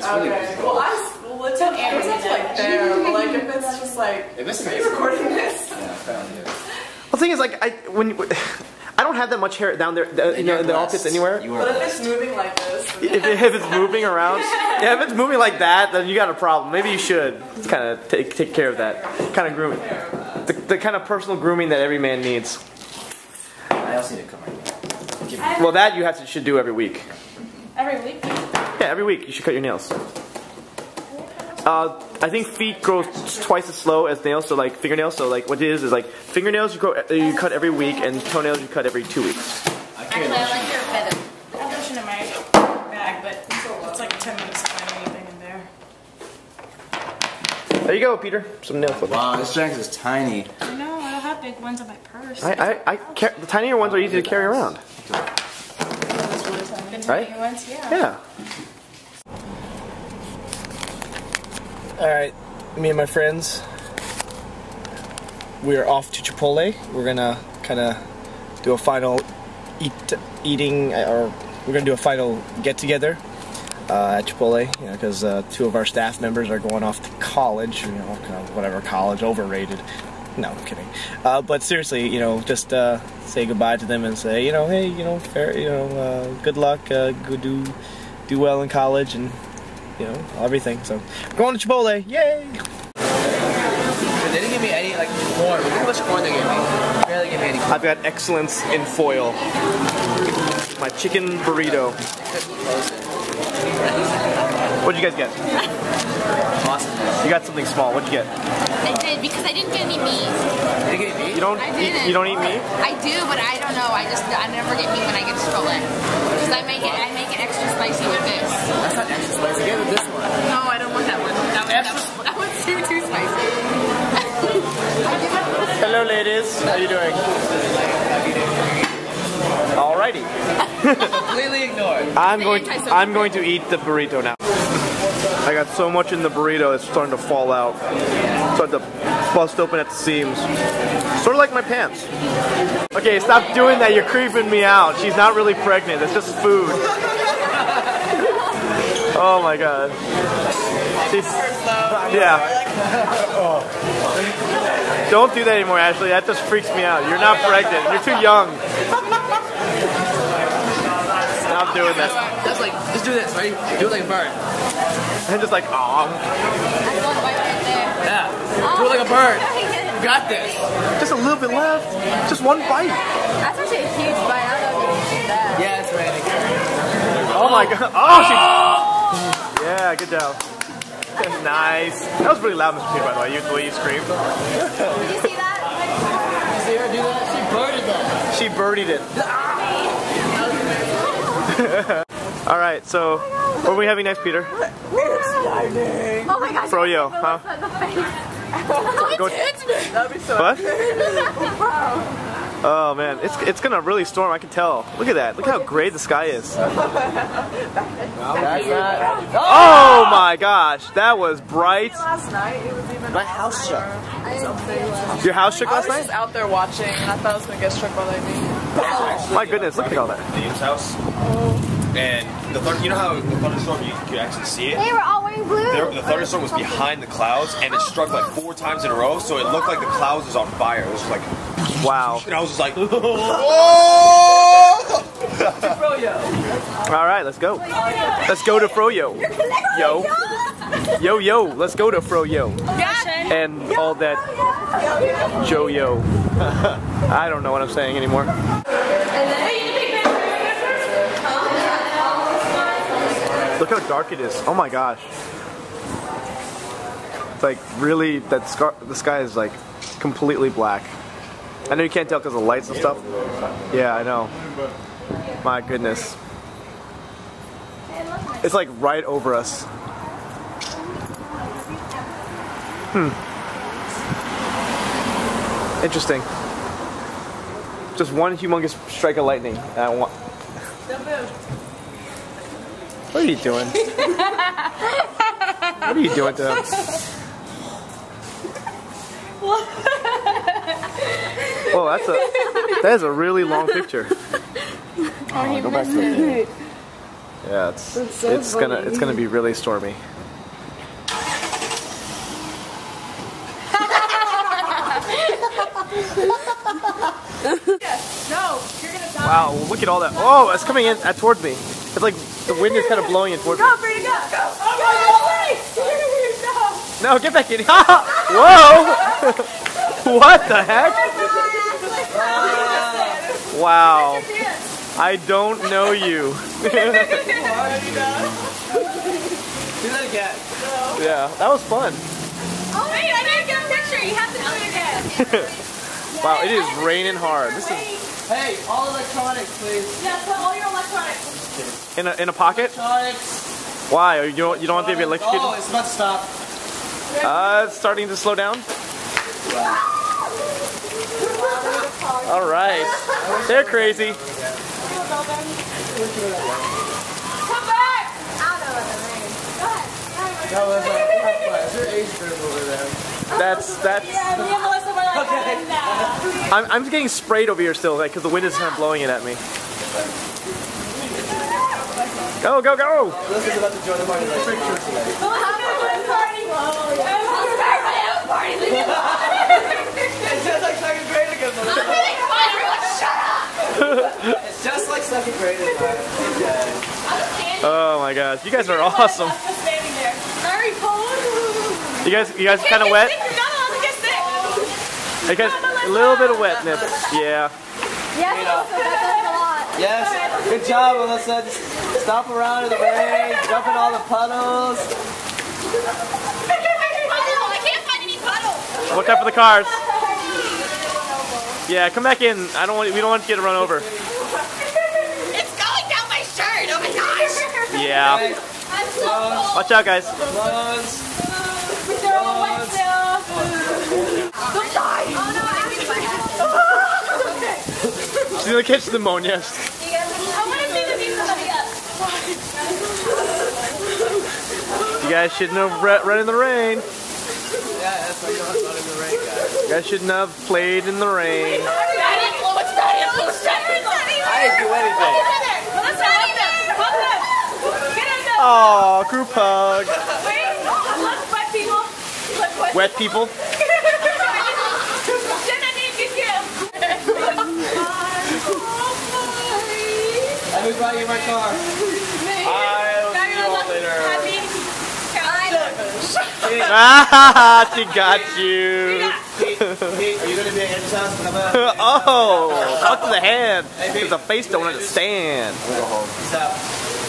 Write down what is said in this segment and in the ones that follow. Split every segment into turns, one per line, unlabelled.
It's really
okay. Well, it's like there, but like if it's just like,
if it's
are you recording this?
Yeah, apparently.
Well, the thing is, like, I don't have that much hair down there, you know, in the armpits anywhere.
But if it's moving like this,
if it's moving around, yeah, if it's moving like that, then you got a problem. Maybe you should kind of take care of that kind of grooming, the kind of personal grooming that every man needs.
I also need to cut my hair.
Well, that you should do every week.
Every week?
Yeah, every week you should cut your nails. I think feet grow twice as slow as nails, so like fingernails. So like what it is like fingernails you cut every week, and toenails you cut every 2 weeks.
Actually, I like your feather. I have lotion in my bag, but it's like 10 minutes to find anything in there.
There you go, Peter. Some nail clipping.
Wow, this jacket is tiny.
I know, I don't have big ones in my purse.
The tinier ones are easy to carry around.
The tinier ones, yeah.
Yeah. Alright, me and my friends, we're off to Chipotle. We're gonna kind of do a final eating, or we're gonna do a final get-together at Chipotle, you know, because 2 of our staff members are going off to college, you know, whatever college, overrated. No, I'm kidding. But seriously, you know, just say goodbye to them and say, you know, hey, you know, good luck, do well in college, and you know, everything. So, we're going to Chipotle, yay!
They didn't give me any, like, corn. Look how much corn they gave me. They barely gave me any corn.
I've got excellence in foil. My chicken burrito. What'd you guys get?
Awesome.
You got something small. What'd you get?
I did, because I didn't get any meat.
Did they get meat?
You don't eat meat?
I do, but I don't know. I never get meat when I get Chipotle. Because I make it extra spicy with this.
That's not extra spicy. Get with this one.
No, I don't want that one. That one's too spicy.
Hello, ladies. How you doing? Alrighty.
Completely ignored.
I'm going to eat the burrito now. I got so much in the burrito, it's starting to fall out. Starting to bust open at the seams. Sort of like my pants. Okay, stop doing that. You're creeping me out. She's not really pregnant. It's just food. Oh my god. Yeah. Don't do that anymore, Ashley. That just freaks me out. You're not pregnant. You're too young. Stop doing that.
That's like, just do this, right? Do it like a bird.
And just like, aw.
Yeah. Do it like a bird. You got this.
Just a little bit left. Just one bite.
That's actually a huge bite. I don't know if you did that.
Yeah, it's ready.
Oh my god. Oh, she. Yeah, good job. Nice. That was really loud, Mr. P, by the way. The way you screamed.
Did you see that?
You see her do that? She birded that.
She birdied it. Alright, so what are we having next, Peter?
exciting.
Oh my gosh.
Froyo, huh?
That'd be so
What? Oh man, it's gonna really storm, I can tell. Look at that. Look how gray the sky is. Oh my gosh, that was bright.
Last night, it was even
My house shook.
Your house shook
I
last
was
night?
just out there watching, and I thought I was gonna get struck by lightning.
My goodness, look at all that.
Dave's house, and you know how the thunderstorm you could actually see it.
They were all wearing blue.
The thunderstorm was behind the clouds, and it struck like 4 times in a row, so it looked like the clouds was on fire. It was just like,
wow.
And I was just like, oh!
All right, let's go. Let's go to Froyo. Yo. Yo, yo, let's go to Froyo. And all that Joe-yo. I don't know what I'm saying anymore. Look how dark it is. Oh my gosh. It's like really, the sky is like completely black. I know you can't tell because of the lights and stuff. Yeah, I know. My goodness. It's like right over us. Interesting. Just one humongous strike of lightning. What are you doing? What are you doing to him? Oh, that is a really long picture.
Oh, go back to it.
Yeah, it's gonna be really stormy.
No, you're gonna die.
Wow, look at all that. Oh, it's coming in towards me. It's like the wind is kind of blowing it towards me.
Go, Brady, go! Go! Oh,
No, get back in. Whoa! What the heck? Wow. I don't know you.
Do that again.
Yeah, that was fun.
Oh, wait, I didn't get a picture. You have to do it again.
Wow, it is raining hard. This is
Hey, all electronics, please.
Yeah, put all your electronics.
in a pocket.
Electronics.
Why? You don't want to be electrocuted?
Oh, it's about to stop.
It's starting to slow down. All right, they're crazy.
Come back! Out of the rain. Go ahead.
No, is there age group over there?
That's.
Yeah, me and Melissa were like,
I'm getting sprayed over here still, like, because the wind is kind of blowing it at me. Go, go, go!
Melissa's about to join the party. Like, pictures today. It's just like second grade again, Melissa. It's just like second grade again.
Oh my gosh, you guys are awesome.
standing there. Very cold.
You guys kind of wet?
No, look at this.
You guys a little bit of wetness. Yeah.
Yes, Melissa, that does a lot.
Yes, good job, Melissa. Just stomp around in the rain, jump in all the puddles.
I can't find any puddles.
Look out for the cars. Yeah, come back in. We don't want you to run over.
It's going down my shirt. Oh my gosh.
Yeah.
Okay,
I'm so cold.
Watch out, guys.
close.
Don't die. Oh no, I didn't my head.
She's gonna catch pneumonia.
I want to see the view somebody else.
You guys shouldn't have run in the rain.
Yeah, that's why you don't have fun in the rain, guys.
You guys shouldn't have played in the rain.
Bad influence, bad influence, bad influence.
I didn't do anything.
Let's not even. Get in there.
Oh, group hug.
Wait, look, wet people. Look,
Wet people.
And who brought you my car?
I'll see you all later.
Pete,
Ah, she got you.
Pete, you gonna be at Andrew's house? Come out.
Oh, talk to the hand. Because the face don't understand.
I'm gonna go home. Peace out.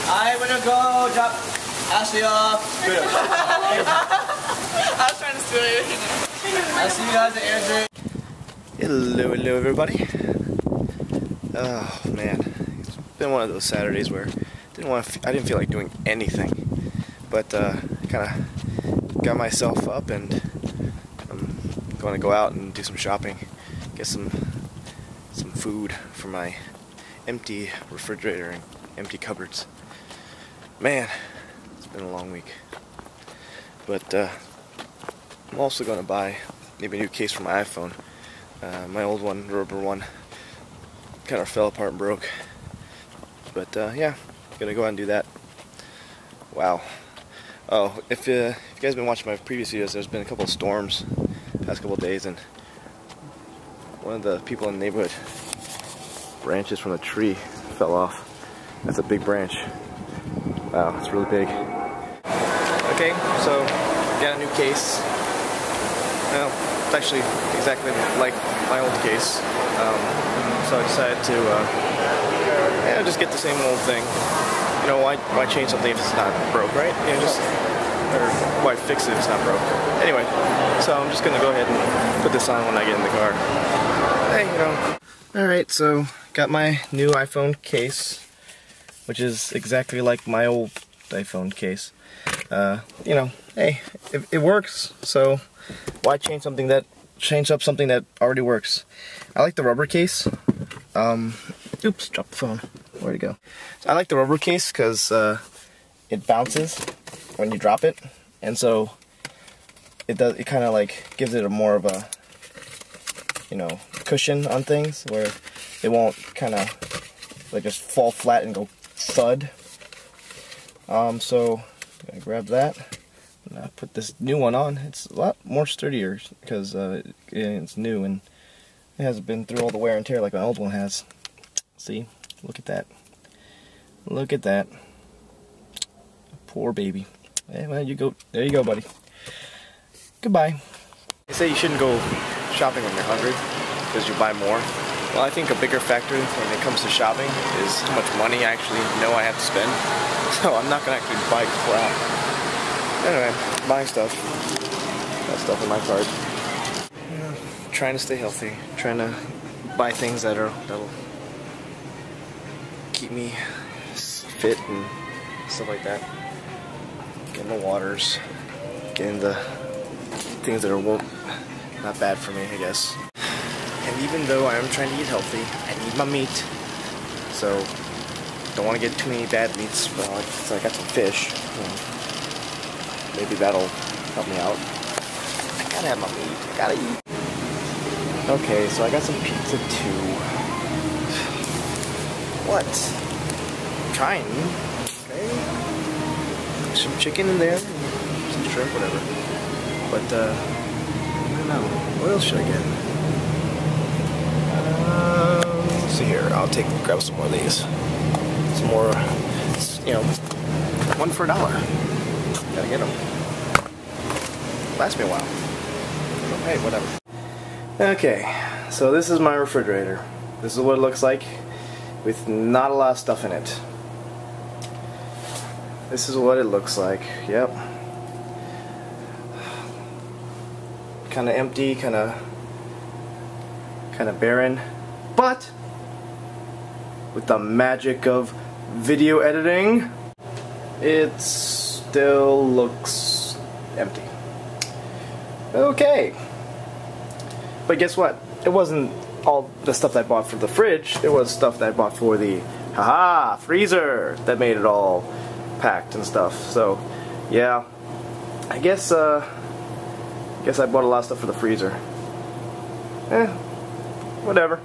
I'm gonna go drop Ashley off.
I was trying to steal you.
I'll see you guys at Andrew.
Hello everybody. Oh man, it's been one of those Saturdays where I didn't feel like doing anything, but kind of got myself up and I'm going to go out and do some shopping, get some food for my empty refrigerator and empty cupboards. Man, it's been a long week, but I'm also going to buy maybe a new case for my iPhone. My old one, rubber one, kind of fell apart and broke. But yeah, gonna go out and do that. Wow. Oh, if you guys have been watching my previous videos, there's been a couple of storms the past couple of days, and one of the people in the neighborhood, branches from a tree fell off. That's a big branch. Wow, it's really big. Okay, so got a new case. Well, it's actually exactly like my old case, so I decided to just get the same old thing. You know, why change something if it's not broke, right? You know, or why fix it if it's not broke? Anyway, so I'm just gonna go ahead and put this on when I get in the car. Hey, you know. All right, so got my new iPhone case, which is exactly like my old iPhone case. You know, hey, it works, so why change up something that already works? I like the rubber case. Oops, dropped the phone. Where'd it go? So I like the rubber case because it bounces when you drop it, and so it kind of like gives it a more of a, you know, cushion on things where it won't kind of like just fall flat and go thud. So I grab that and I put this new one on. It's a lot more sturdier because it's new and it hasn't been through all the wear and tear like my old one has. See? Look at that. Look at that. Poor baby. Hey, well, you go. There you go, buddy. Goodbye. They say you shouldn't go shopping when you're hungry because you buy more. Well, I think a bigger factor when it comes to shopping is how much money I actually know I have to spend. So I'm not going to actually buy crap. Anyway, buying stuff. Got stuff in my cart. Trying to stay healthy. Trying to buy things that'll keep me fit and stuff like that. Getting the waters. Getting the things that are not bad for me, I guess. And even though I am trying to eat healthy, I need my meat. So, don't want to get too many bad meats. Well, so I got some fish. Maybe that'll help me out. I gotta have my meat. I gotta eat. Okay, so I got some pizza too. What? I'm trying. Okay. Some chicken in there. Some shrimp, whatever. But, I don't know. What else should I get? Let's see here. I'll grab some more of these. Some more, you know, one for $1. Gotta get them. Lasts me a while. So, hey, whatever. Okay, so this is my refrigerator. This is what it looks like with not a lot of stuff in it. This is what it looks like. Yep. Kind of empty, kind of barren, but with the magic of video editing, it still looks empty. Okay, but guess what? It wasn't all the stuff that I bought for the fridge. It was stuff that I bought for the freezer that made it all packed and stuff. So yeah, I guess I bought a lot of stuff for the freezer. Whatever.